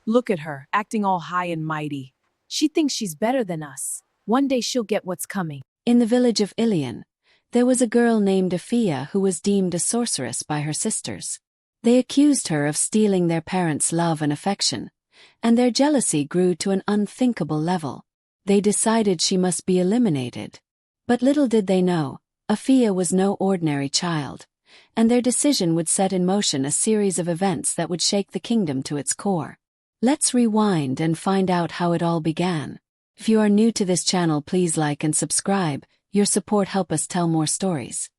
Look at her, acting all high and mighty. She thinks she's better than us. One day she'll get what's coming. In the village of Ilian, there was a girl named Afiya who was deemed a sorceress by her sisters. They accused her of stealing their parents' love and affection, and their jealousy grew to an unthinkable level. They decided she must be eliminated. But little did they know, Afiya was no ordinary child, and their decision would set in motion a series of events that would shake the kingdom to its core. Let's rewind and find out how it all began. If you are new to this channel, please like and subscribe. Your support helps us tell more stories.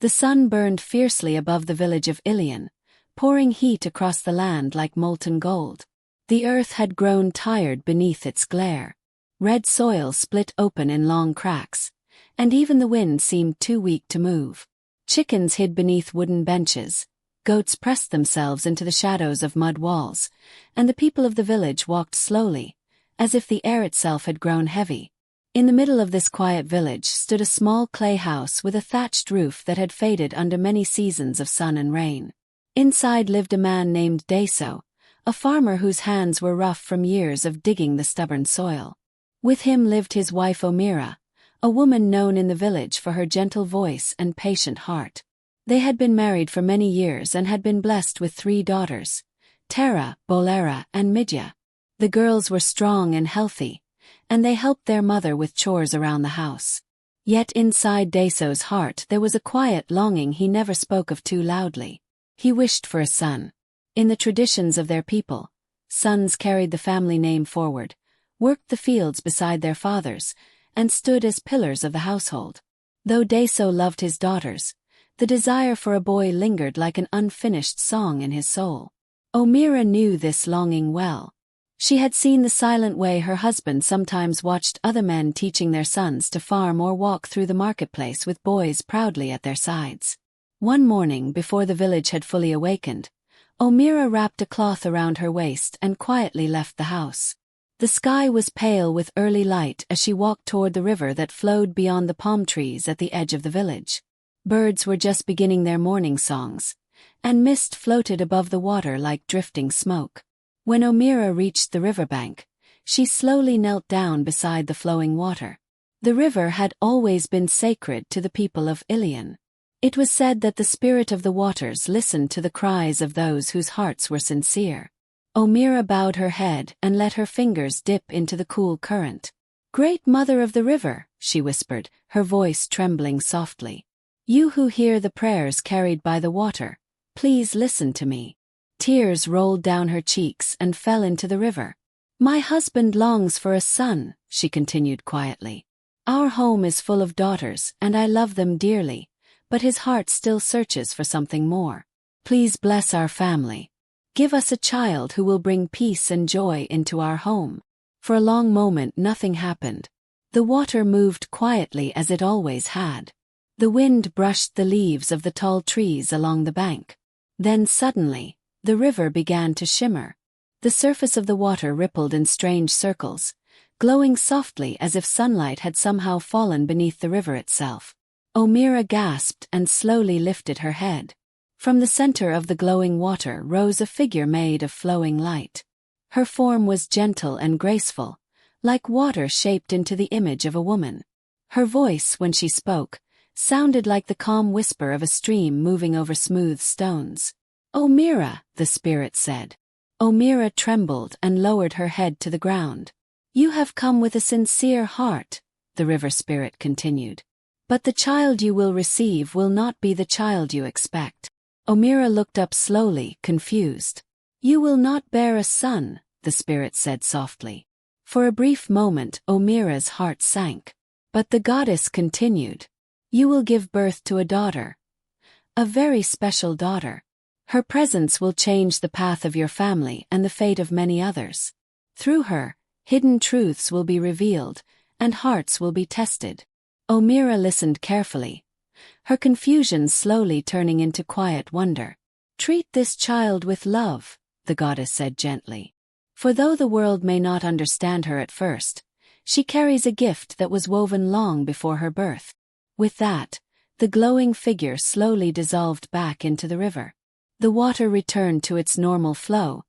The sun burned fiercely above the village of Ilian, pouring heat across the land like molten gold. The earth had grown tired beneath its glare. Red soil split open in long cracks, and even the wind seemed too weak to move. Chickens hid beneath wooden benches, goats pressed themselves into the shadows of mud walls, and the people of the village walked slowly, as if the air itself had grown heavy. In the middle of this quiet village stood a small clay house with a thatched roof that had faded under many seasons of sun and rain. Inside lived a man named Deso, a farmer whose hands were rough from years of digging the stubborn soil. With him lived his wife Omira, a woman known in the village for her gentle voice and patient heart. They had been married for many years and had been blessed with 3 daughters, Tara, Bolera, and Midya. The girls were strong and healthy, and they helped their mother with chores around the house. Yet inside Deso's heart there was a quiet longing he never spoke of too loudly. He wished for a son. In the traditions of their people, sons carried the family name forward, worked the fields beside their fathers, and stood as pillars of the household. Though Deso loved his daughters, the desire for a boy lingered like an unfinished song in his soul. Omira knew this longing well. She had seen the silent way her husband sometimes watched other men teaching their sons to farm or walk through the marketplace with boys proudly at their sides. One morning before the village had fully awakened, Omira wrapped a cloth around her waist and quietly left the house. The sky was pale with early light as she walked toward the river that flowed beyond the palm trees at the edge of the village. Birds were just beginning their morning songs, and mist floated above the water like drifting smoke. When Omira reached the riverbank, she slowly knelt down beside the flowing water. The river had always been sacred to the people of Ilian. It was said that the spirit of the waters listened to the cries of those whose hearts were sincere. Omira bowed her head and let her fingers dip into the cool current. "Great Mother of the River," she whispered, her voice trembling softly. "You who hear the prayers carried by the water, please listen to me." Tears rolled down her cheeks and fell into the river. "My husband longs for a son," she continued quietly. "Our home is full of daughters and I love them dearly, but his heart still searches for something more. Please bless our family. Give us a child who will bring peace and joy into our home." For a long moment nothing happened. The water moved quietly as it always had. The wind brushed the leaves of the tall trees along the bank. Then suddenly, the river began to shimmer. The surface of the water rippled in strange circles, glowing softly as if sunlight had somehow fallen beneath the river itself. Omira gasped and slowly lifted her head. From the center of the glowing water rose a figure made of flowing light. Her form was gentle and graceful, like water shaped into the image of a woman. Her voice, when she spoke, sounded like the calm whisper of a stream moving over smooth stones. "Omira," the spirit said. Omira trembled and lowered her head to the ground. "You have come with a sincere heart," the river spirit continued. "But the child you will receive will not be the child you expect." Omira looked up slowly, confused. "You will not bear a son," the spirit said softly. For a brief moment Omira's heart sank. But the goddess continued. "You will give birth to a daughter. A very special daughter. Her presence will change the path of your family and the fate of many others. Through her, hidden truths will be revealed, and hearts will be tested." Omira listened carefully, her confusion slowly turning into quiet wonder. "Treat this child with love," the goddess said gently. "For though the world may not understand her at first, she carries a gift that was woven long before her birth." With that, the glowing figure slowly dissolved back into the river. The water returned to its normal flow,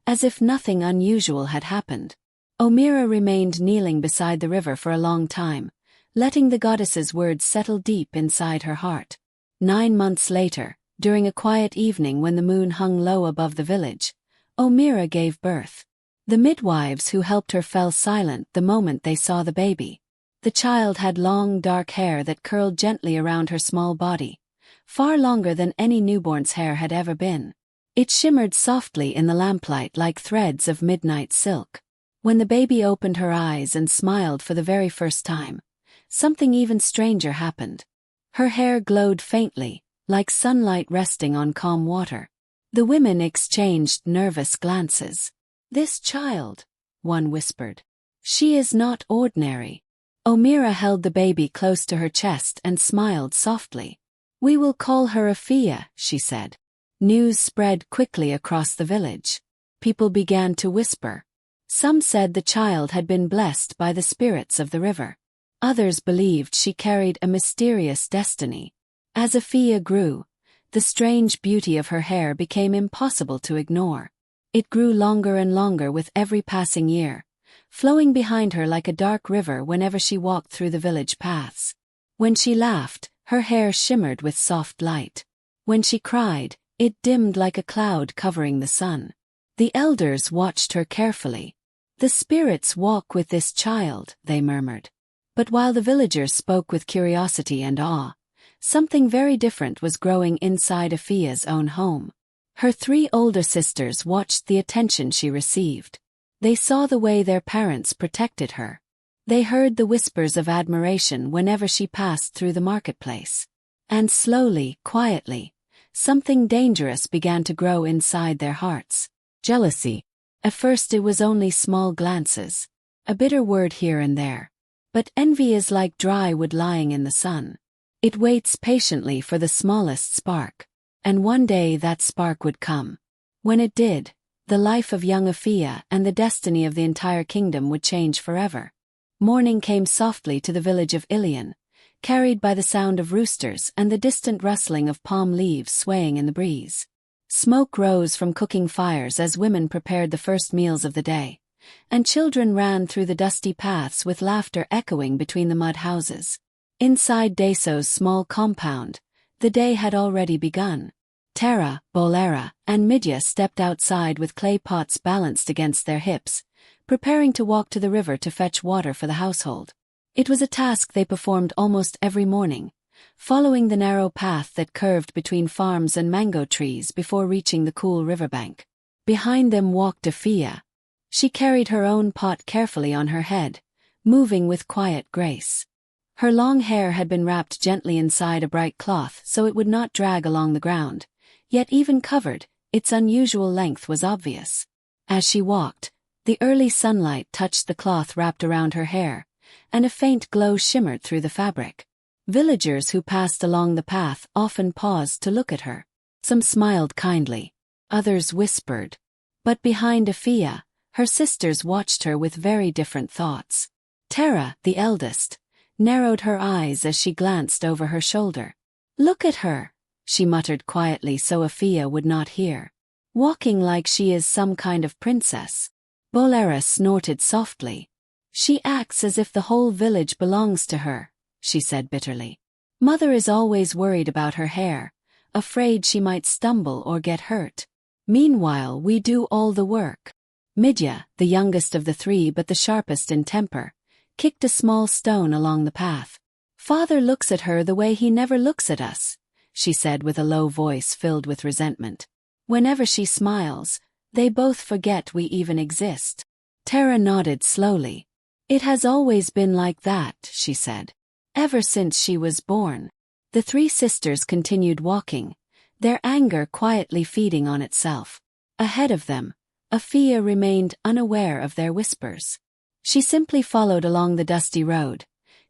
as if nothing unusual had happened. Omira remained kneeling beside the river for a long time, letting the goddess's words settle deep inside her heart. 9 months later, during a quiet evening when the moon hung low above the village, Omira gave birth. The midwives who helped her fell silent the moment they saw the baby. The child had long dark hair that curled gently around her small body, far longer than any newborn's hair had ever been. It shimmered softly in the lamplight like threads of midnight silk. When the baby opened her eyes and smiled for the very first time, something even stranger happened. Her hair glowed faintly, like sunlight resting on calm water. The women exchanged nervous glances. "This child," one whispered. "She is not ordinary." Omira held the baby close to her chest and smiled softly. "We will call her Afiya," she said. News spread quickly across the village. People began to whisper. Some said the child had been blessed by the spirits of the river. Others believed she carried a mysterious destiny. As Afiya grew, the strange beauty of her hair became impossible to ignore. It grew longer and longer with every passing year, flowing behind her like a dark river whenever she walked through the village paths. When she laughed, her hair shimmered with soft light. When she cried, it dimmed like a cloud covering the sun. The elders watched her carefully. "The spirits walk with this child," they murmured. But while the villagers spoke with curiosity and awe, something very different was growing inside Afiya's own home. Her 3 older sisters watched the attention she received. They saw the way their parents protected her. They heard the whispers of admiration whenever she passed through the marketplace. And slowly, quietly, something dangerous began to grow inside their hearts. Jealousy. At first it was only small glances, a bitter word here and there. But envy is like dry wood lying in the sun. It waits patiently for the smallest spark. And one day that spark would come. When it did, the life of young Afiya and the destiny of the entire kingdom would change forever. Morning came softly to the village of Ilian, carried by the sound of roosters and the distant rustling of palm leaves swaying in the breeze. Smoke rose from cooking fires as women prepared the first meals of the day, and children ran through the dusty paths with laughter echoing between the mud houses. Inside Deso's small compound, the day had already begun. Tara, Bolera, and Midya stepped outside with clay pots balanced against their hips, preparing to walk to the river to fetch water for the household. It was a task they performed almost every morning, following the narrow path that curved between farms and mango trees before reaching the cool riverbank. Behind them walked Afiya. She carried her own pot carefully on her head, moving with quiet grace. Her long hair had been wrapped gently inside a bright cloth so it would not drag along the ground, yet even covered, its unusual length was obvious. As she walked, the early sunlight touched the cloth wrapped around her hair, and a faint glow shimmered through the fabric. Villagers who passed along the path often paused to look at her. Some smiled kindly, others whispered. But behind Afiya, her sisters watched her with very different thoughts. Tara, the eldest, narrowed her eyes as she glanced over her shoulder. "Look at her," she muttered quietly so Afiya would not hear. "Walking like she is some kind of princess." Bolera snorted softly. "She acts as if the whole village belongs to her," she said bitterly. "Mother is always worried about her hair, afraid she might stumble or get hurt. Meanwhile we do all the work." Midya, the youngest of the 3 but the sharpest in temper, kicked a small stone along the path. "Father looks at her the way he never looks at us," she said with a low voice filled with resentment. "Whenever she smiles, they both forget we even exist." Tara nodded slowly. "It has always been like that," she said. "Ever since she was born." The 3 sisters continued walking, their anger quietly feeding on itself. Ahead of them, Afiya remained unaware of their whispers. She simply followed along the dusty road,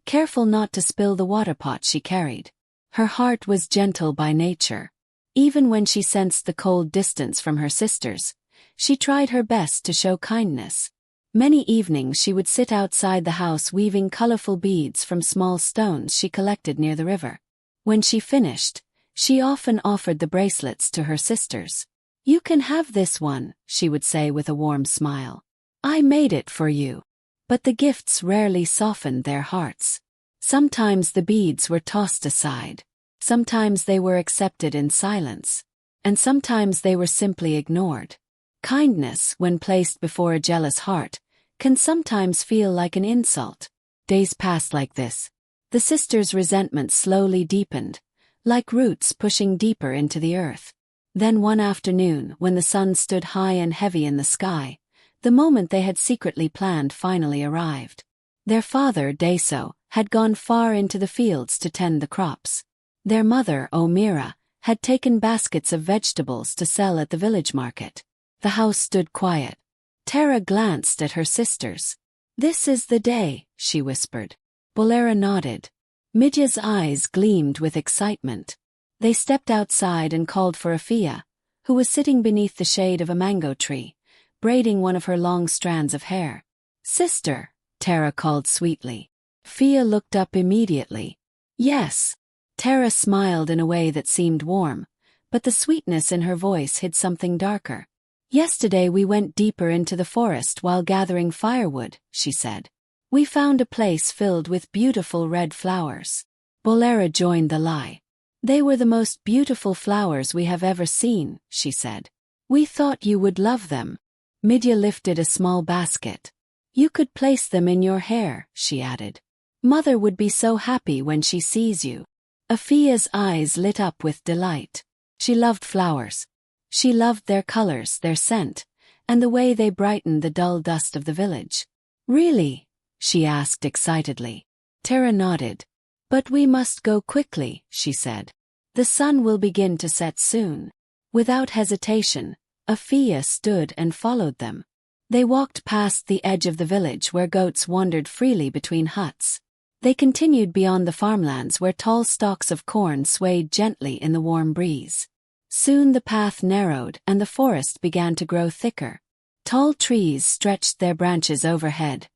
careful not to spill the water pot she carried. Her heart was gentle by nature. Even when she sensed the cold distance from her sisters, she tried her best to show kindness. Many evenings she would sit outside the house weaving colorful beads from small stones she collected near the river. When she finished, she often offered the bracelets to her sisters. "You can have this one," she would say with a warm smile. "I made it for you." But the gifts rarely softened their hearts. Sometimes the beads were tossed aside. Sometimes they were accepted in silence. And sometimes they were simply ignored. Kindness, when placed before a jealous heart, can sometimes feel like an insult. Days passed like this. The sisters' resentment slowly deepened, like roots pushing deeper into the earth. Then one afternoon, when the sun stood high and heavy in the sky, the moment they had secretly planned finally arrived. Their father, Deso, had gone far into the fields to tend the crops. Their mother, Omira, had taken baskets of vegetables to sell at the village market. The house stood quiet. Tara glanced at her sisters. "This is the day," she whispered. Bolera nodded. Midya's eyes gleamed with excitement. They stepped outside and called for Afiya, who was sitting beneath the shade of a mango tree, braiding one of her long strands of hair. "Sister," Tara called sweetly. Afiya looked up immediately. "Yes." Tara smiled in a way that seemed warm, but the sweetness in her voice hid something darker. "Yesterday we went deeper into the forest while gathering firewood," she said. "We found a place filled with beautiful red flowers." Bolera joined the lie. "They were the most beautiful flowers we have ever seen," she said. "We thought you would love them." Midya lifted a small basket. "You could place them in your hair," she added. "Mother would be so happy when she sees you." Afiya's eyes lit up with delight. She loved flowers. She loved their colors, their scent, and the way they brightened the dull dust of the village. "Really?" she asked excitedly. Tara nodded. "But we must go quickly," she said. "The sun will begin to set soon." Without hesitation, Afiya stood and followed them. They walked past the edge of the village where goats wandered freely between huts. They continued beyond the farmlands where tall stalks of corn swayed gently in the warm breeze. Soon the path narrowed and the forest began to grow thicker. Tall trees stretched their branches overhead,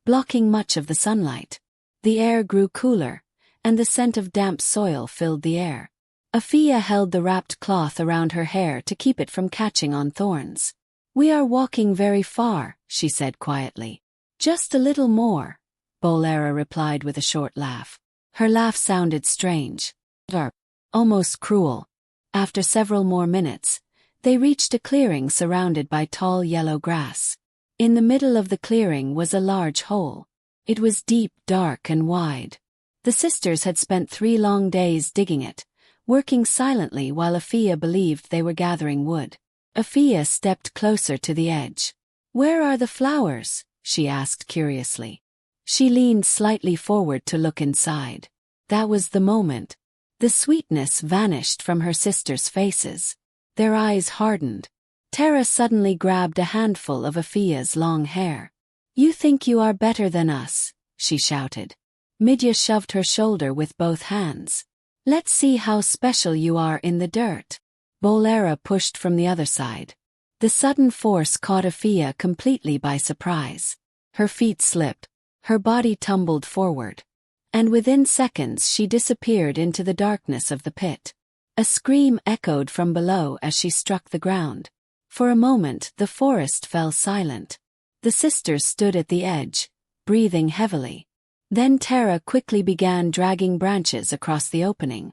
blocking much of the sunlight. The air grew cooler, and the scent of damp soil filled the air. Afiya held the wrapped cloth around her hair to keep it from catching on thorns. "We are walking very far," she said quietly. "Just a little more," Bolera replied with a short laugh. Her laugh sounded strange, almost cruel. After several more minutes, they reached a clearing surrounded by tall yellow grass. In the middle of the clearing was a large hole. It was deep, dark, and wide. The sisters had spent 3 long days digging it, working silently while Afiya believed they were gathering wood. Afiya stepped closer to the edge. "Where are the flowers?" she asked curiously. She leaned slightly forward to look inside. That was the moment. The sweetness vanished from her sisters' faces. Their eyes hardened. Tara suddenly grabbed a handful of Afiya's long hair. "You think you are better than us," she shouted. Midya shoved her shoulder with both hands. "Let's see how special you are in the dirt." Bolera pushed from the other side. The sudden force caught Afiya completely by surprise. Her feet slipped. Her body tumbled forward. And within seconds she disappeared into the darkness of the pit. A scream echoed from below as she struck the ground. For a moment the forest fell silent. The sisters stood at the edge, breathing heavily. Then Tara quickly began dragging branches across the opening.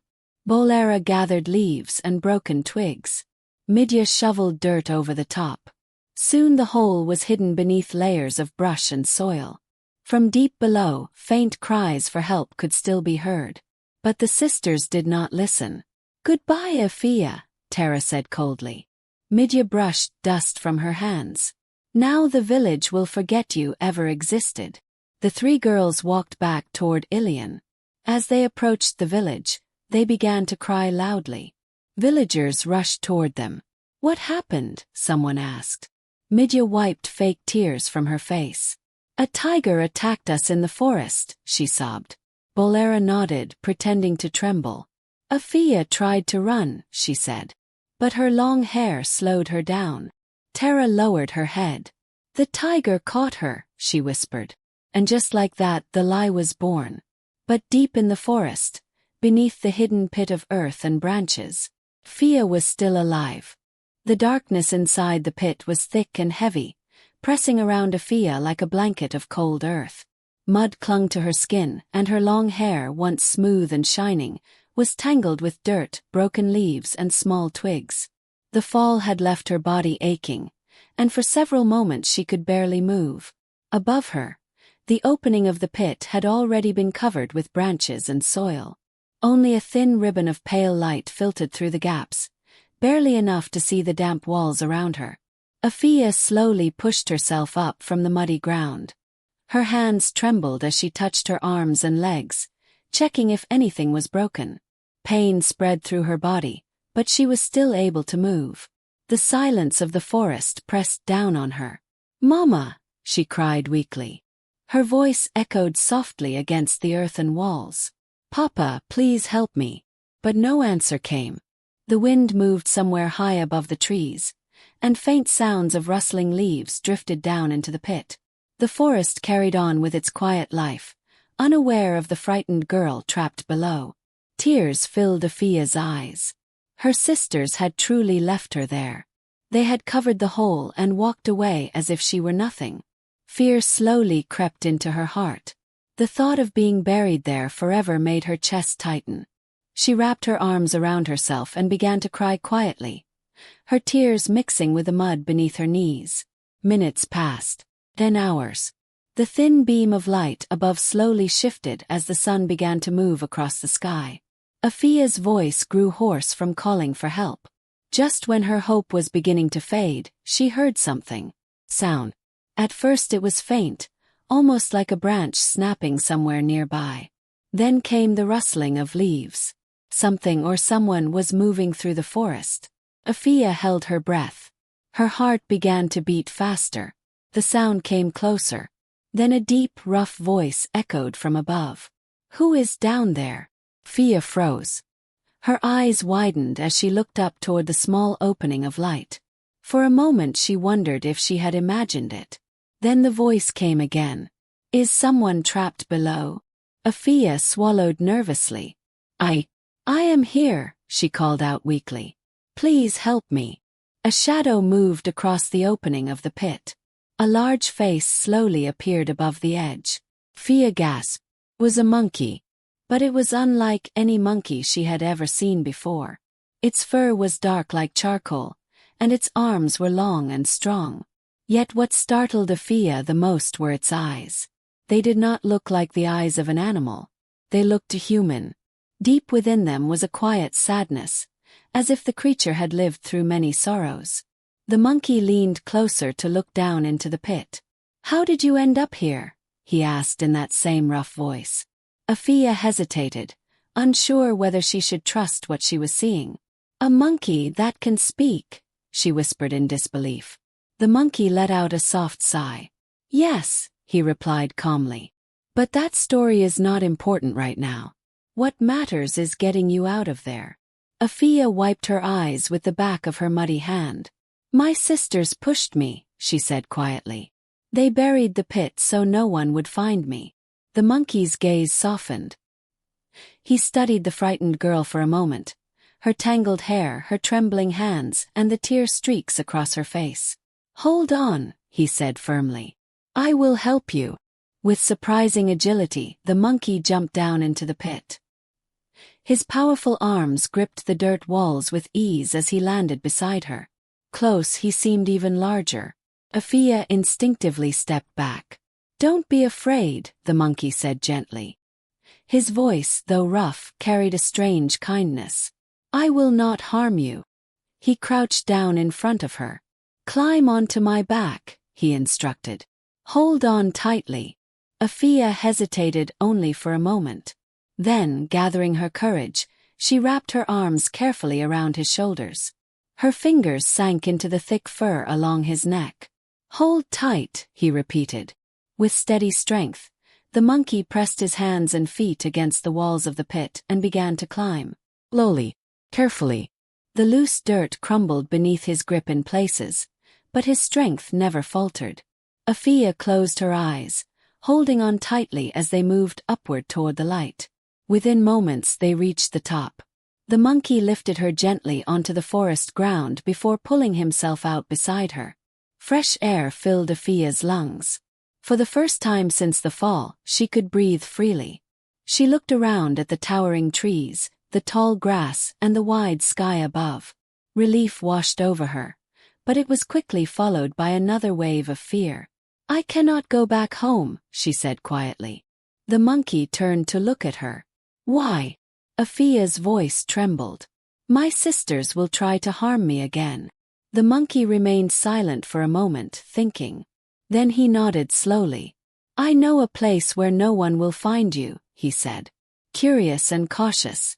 Bolera gathered leaves and broken twigs. Midya shoveled dirt over the top. Soon the hole was hidden beneath layers of brush and soil. From deep below, faint cries for help could still be heard. But the sisters did not listen. "Goodbye, Afiya," Tara said coldly. Midya brushed dust from her hands. "Now the village will forget you ever existed." The 3 girls walked back toward Ilian. As they approached the village, they began to cry loudly. Villagers rushed toward them. "What happened?" someone asked. Midya wiped fake tears from her face. "A tiger attacked us in the forest," she sobbed. Bolera nodded, pretending to tremble. "Afiya tried to run," she said. But her long hair slowed her down. Tara lowered her head. "The tiger caught her," she whispered. And just like that the lie was born. But deep in the forest, beneath the hidden pit of earth and branches, Afiya was still alive. The darkness inside the pit was thick and heavy, pressing around Afiya like a blanket of cold earth. Mud clung to her skin, and her long hair, once smooth and shining, was tangled with dirt, broken leaves, and small twigs. The fall had left her body aching, and for several moments she could barely move. Above her, the opening of the pit had already been covered with branches and soil. Only a thin ribbon of pale light filtered through the gaps, barely enough to see the damp walls around her. Afiya slowly pushed herself up from the muddy ground. Her hands trembled as she touched her arms and legs, checking if anything was broken. Pain spread through her body, but she was still able to move. The silence of the forest pressed down on her. "Mama!" she cried weakly. Her voice echoed softly against the earthen walls. "Papa, please help me." But no answer came. The wind moved somewhere high above the trees, and faint sounds of rustling leaves drifted down into the pit. The forest carried on with its quiet life, unaware of the frightened girl trapped below. Tears filled Afiya's eyes. Her sisters had truly left her there. They had covered the hole and walked away as if she were nothing. Fear slowly crept into her heart. The thought of being buried there forever made her chest tighten. She wrapped her arms around herself and began to cry quietly, her tears mixing with the mud beneath her knees. Minutes passed, then hours. The thin beam of light above slowly shifted as the sun began to move across the sky. Afiya's voice grew hoarse from calling for help. Just when her hope was beginning to fade, she heard something. Sound. At first it was faint, almost like a branch snapping somewhere nearby. Then came the rustling of leaves. Something or someone was moving through the forest. Afiya held her breath. Her heart began to beat faster. The sound came closer. Then a deep, rough voice echoed from above. "Who is down there?" Afiya froze. Her eyes widened as she looked up toward the small opening of light. For a moment she wondered if she had imagined it. Then the voice came again. "Is someone trapped below?" Afiya swallowed nervously. I am here," she called out weakly. "Please help me." A shadow moved across the opening of the pit. A large face slowly appeared above the edge. Afiya gasped. It was a monkey. But it was unlike any monkey she had ever seen before. Its fur was dark like charcoal, and its arms were long and strong. Yet what startled Afiya the most were its eyes. They did not look like the eyes of an animal. They looked human. Deep within them was a quiet sadness, as if the creature had lived through many sorrows. The monkey leaned closer to look down into the pit. "How did you end up here?" he asked in that same rough voice. Afiya hesitated, unsure whether she should trust what she was seeing. "A monkey that can speak," she whispered in disbelief. The monkey let out a soft sigh. "Yes," he replied calmly. "But that story is not important right now. What matters is getting you out of there." Afiya wiped her eyes with the back of her muddy hand. "My sisters pushed me," she said quietly. "They buried the pit so no one would find me." The monkey's gaze softened. He studied the frightened girl for a moment, her tangled hair, her trembling hands, and the tear streaks across her face. "Hold on," he said firmly. "I will help you." With surprising agility, the monkey jumped down into the pit. His powerful arms gripped the dirt walls with ease as he landed beside her. Close, he seemed even larger. Afiya instinctively stepped back. "Don't be afraid," the monkey said gently. His voice, though rough, carried a strange kindness. "I will not harm you." He crouched down in front of her. "Climb onto my back," he instructed. "Hold on tightly." Afiya hesitated only for a moment. Then, gathering her courage, she wrapped her arms carefully around his shoulders. Her fingers sank into the thick fur along his neck. "Hold tight," he repeated. With steady strength, the monkey pressed his hands and feet against the walls of the pit and began to climb. Slowly, carefully. The loose dirt crumbled beneath his grip in places, but his strength never faltered. Afiya closed her eyes, holding on tightly as they moved upward toward the light. Within moments they reached the top. The monkey lifted her gently onto the forest ground before pulling himself out beside her. Fresh air filled Afiya's lungs. For the first time since the fall, she could breathe freely. She looked around at the towering trees, the tall grass, and the wide sky above. Relief washed over her, but it was quickly followed by another wave of fear. "I cannot go back home," she said quietly. The monkey turned to look at her. "Why?" Afiya's voice trembled. "My sisters will try to harm me again." The monkey remained silent for a moment, thinking. Then he nodded slowly. "I know a place where no one will find you," he said. Curious and cautious,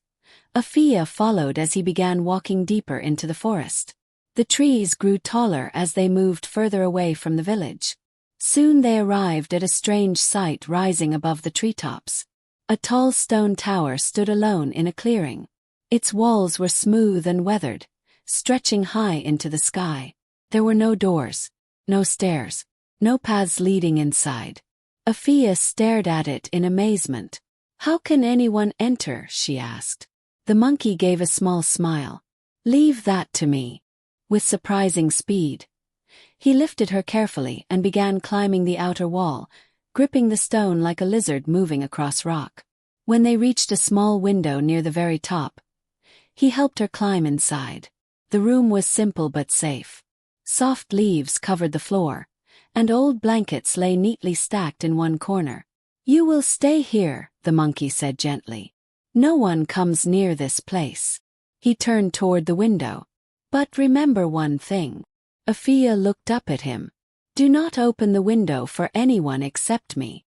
Afiya followed as he began walking deeper into the forest. The trees grew taller as they moved further away from the village. Soon they arrived at a strange sight rising above the treetops. A tall stone tower stood alone in a clearing. Its walls were smooth and weathered, stretching high into the sky. There were no doors, no stairs, no paths leading inside. Afiya stared at it in amazement. "How can anyone enter?" she asked. The monkey gave a small smile. "Leave that to me." With surprising speed, he lifted her carefully and began climbing the outer wall, gripping the stone like a lizard moving across rock. When they reached a small window near the very top, he helped her climb inside. The room was simple but safe. Soft leaves covered the floor, and old blankets lay neatly stacked in one corner. "You will stay here," the monkey said gently. "No one comes near this place." He turned toward the window. "But remember one thing." Afiya looked up at him. "Do not open the window for anyone except me."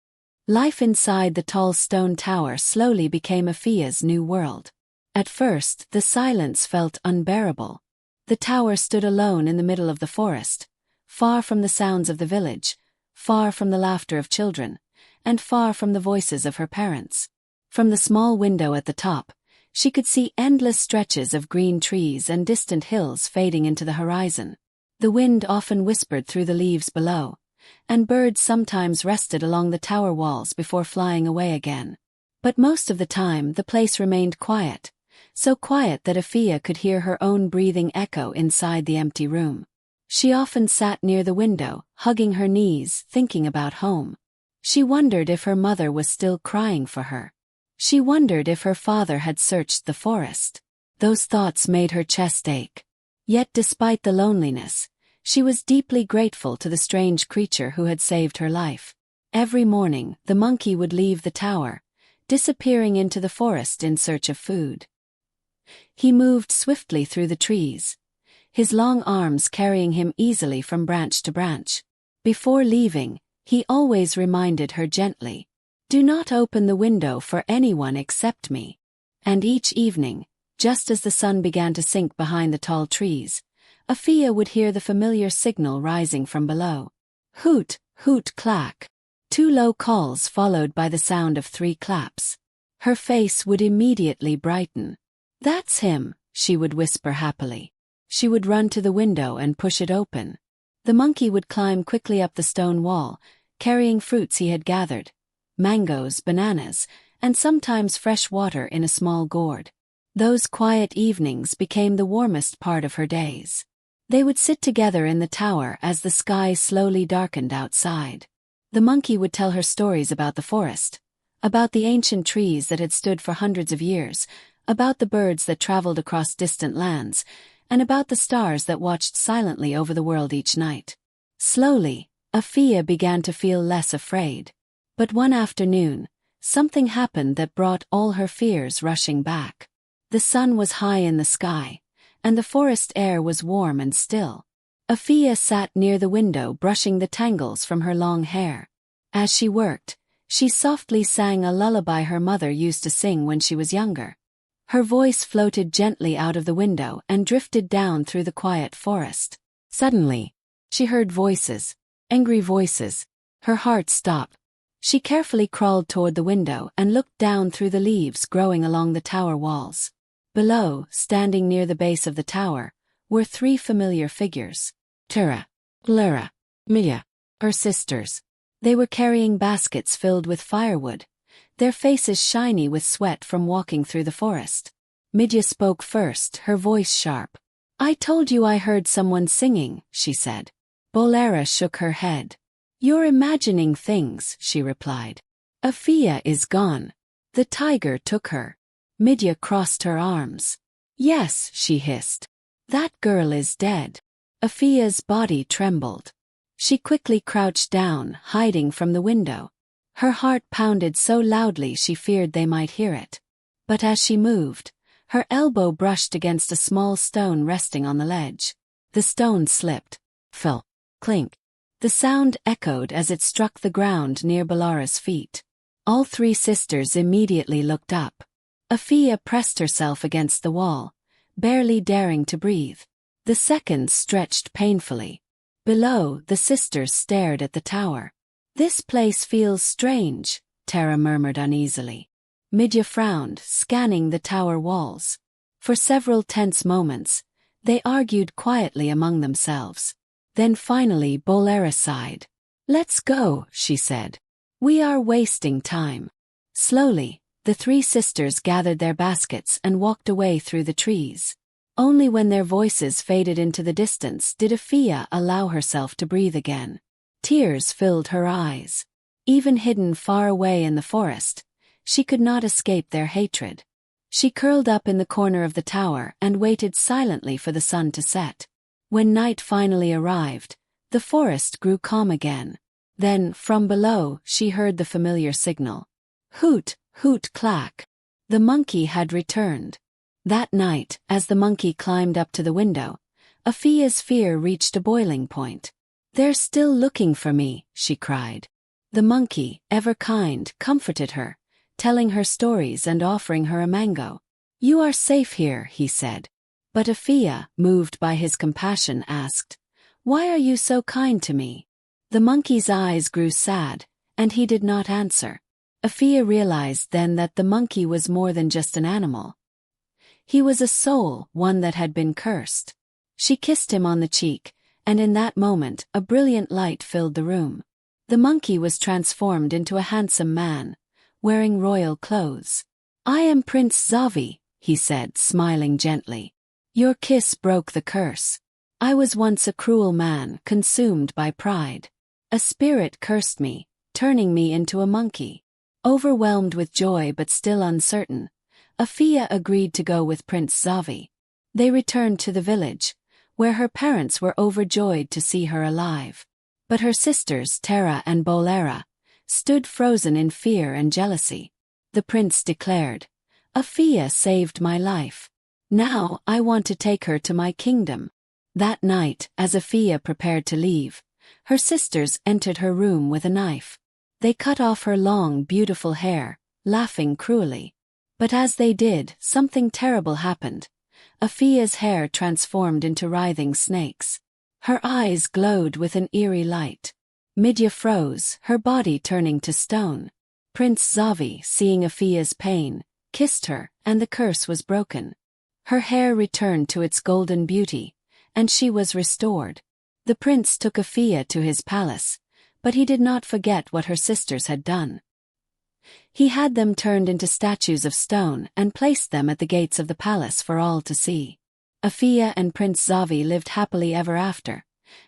Life inside the tall stone tower slowly became Afiya's new world. At first, the silence felt unbearable. The tower stood alone in the middle of the forest, far from the sounds of the village, far from the laughter of children, and far from the voices of her parents. From the small window at the top, she could see endless stretches of green trees and distant hills fading into the horizon. The wind often whispered through the leaves below, and birds sometimes rested along the tower walls before flying away again. But most of the time the place remained quiet, so quiet that Afiya could hear her own breathing echo inside the empty room. She often sat near the window, hugging her knees, thinking about home. She wondered if her mother was still crying for her. She wondered if her father had searched the forest. Those thoughts made her chest ache. Yet despite the loneliness, she was deeply grateful to the strange creature who had saved her life. Every morning, the monkey would leave the tower, disappearing into the forest in search of food. He moved swiftly through the trees, his long arms carrying him easily from branch to branch. Before leaving, he always reminded her gently, "Do not open the window for anyone except me." And each evening, just as the sun began to sink behind the tall trees, Afiya would hear the familiar signal rising from below. Hoot, hoot, clack. 2 low calls followed by the sound of 3 claps. Her face would immediately brighten. "That's him," she would whisper happily. She would run to the window and push it open. The monkey would climb quickly up the stone wall, carrying fruits he had gathered, mangoes, bananas, and sometimes fresh water in a small gourd. Those quiet evenings became the warmest part of her days. They would sit together in the tower as the sky slowly darkened outside. The monkey would tell her stories about the forest, about the ancient trees that had stood for hundreds of years, about the birds that traveled across distant lands, and about the stars that watched silently over the world each night. Slowly, Afiya began to feel less afraid. But one afternoon, something happened that brought all her fears rushing back. The sun was high in the sky, and the forest air was warm and still. Afiya sat near the window brushing the tangles from her long hair. As she worked, she softly sang a lullaby her mother used to sing when she was younger. Her voice floated gently out of the window and drifted down through the quiet forest. Suddenly, she heard voices, angry voices. Her heart stopped. She carefully crawled toward the window and looked down through the leaves growing along the tower walls. Below, standing near the base of the tower, were 3 familiar figures. Tura, Lura, Mia, her sisters. They were carrying baskets filled with firewood, their faces shiny with sweat from walking through the forest. Midya spoke first, her voice sharp. I told you I heard someone singing, she said. Bolera shook her head. You're imagining things, she replied. Afiya is gone. The tiger took her. Midya crossed her arms. Yes, she hissed. That girl is dead. Afiya's body trembled. She quickly crouched down, hiding from the window. Her heart pounded so loudly she feared they might hear it. But as she moved, her elbow brushed against a small stone resting on the ledge. The stone slipped, fell, clink. The sound echoed as it struck the ground near Bolera's feet. All three sisters immediately looked up. Afiya pressed herself against the wall, barely daring to breathe. The seconds stretched painfully. Below, the sisters stared at the tower. This place feels strange, Tara murmured uneasily. Midya frowned, scanning the tower walls. For several tense moments, they argued quietly among themselves. Then finally Bolera sighed. Let's go, she said. We are wasting time. Slowly, the three sisters gathered their baskets and walked away through the trees. Only when their voices faded into the distance did Afiya allow herself to breathe again. Tears filled her eyes. Even hidden far away in the forest, she could not escape their hatred. She curled up in the corner of the tower and waited silently for the sun to set. When night finally arrived, the forest grew calm again. Then, from below, she heard the familiar signal. Hoot, hoot, clack. The monkey had returned. That night, as the monkey climbed up to the window, Afiya's fear reached a boiling point. They're still looking for me, she cried. The monkey, ever kind, comforted her, telling her stories and offering her a mango. You are safe here, he said. But Afiya, moved by his compassion, asked, Why are you so kind to me? The monkey's eyes grew sad, and he did not answer. Afiya realized then that the monkey was more than just an animal. He was a soul, one that had been cursed. She kissed him on the cheek, and in that moment a brilliant light filled the room. The monkey was transformed into a handsome man, wearing royal clothes. I am Prince Zavi, he said, smiling gently. Your kiss broke the curse. I was once a cruel man, consumed by pride. A spirit cursed me, turning me into a monkey. Overwhelmed with joy but still uncertain, Afiya agreed to go with Prince Zavi. They returned to the village, where her parents were overjoyed to see her alive. But her sisters, Tara and Bolera, stood frozen in fear and jealousy. The prince declared, Afiya saved my life. Now I want to take her to my kingdom. That night, as Afiya prepared to leave, her sisters entered her room with a knife. They cut off her long, beautiful hair, laughing cruelly. But as they did, something terrible happened. Afiya's hair transformed into writhing snakes. Her eyes glowed with an eerie light. Midya froze, her body turning to stone. Prince Zavi, seeing Afiya's pain, kissed her, and the curse was broken. Her hair returned to its golden beauty, and she was restored. The prince took Afiya to his palace, but he did not forget what her sisters had done. He had them turned into statues of stone and placed them at the gates of the palace for all to see. Afiya and Prince Zavi lived happily ever after,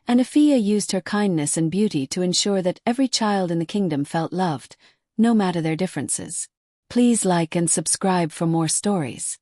and Afiya used her kindness and beauty to ensure that every child in the kingdom felt loved, no matter their differences. Please like and subscribe for more stories.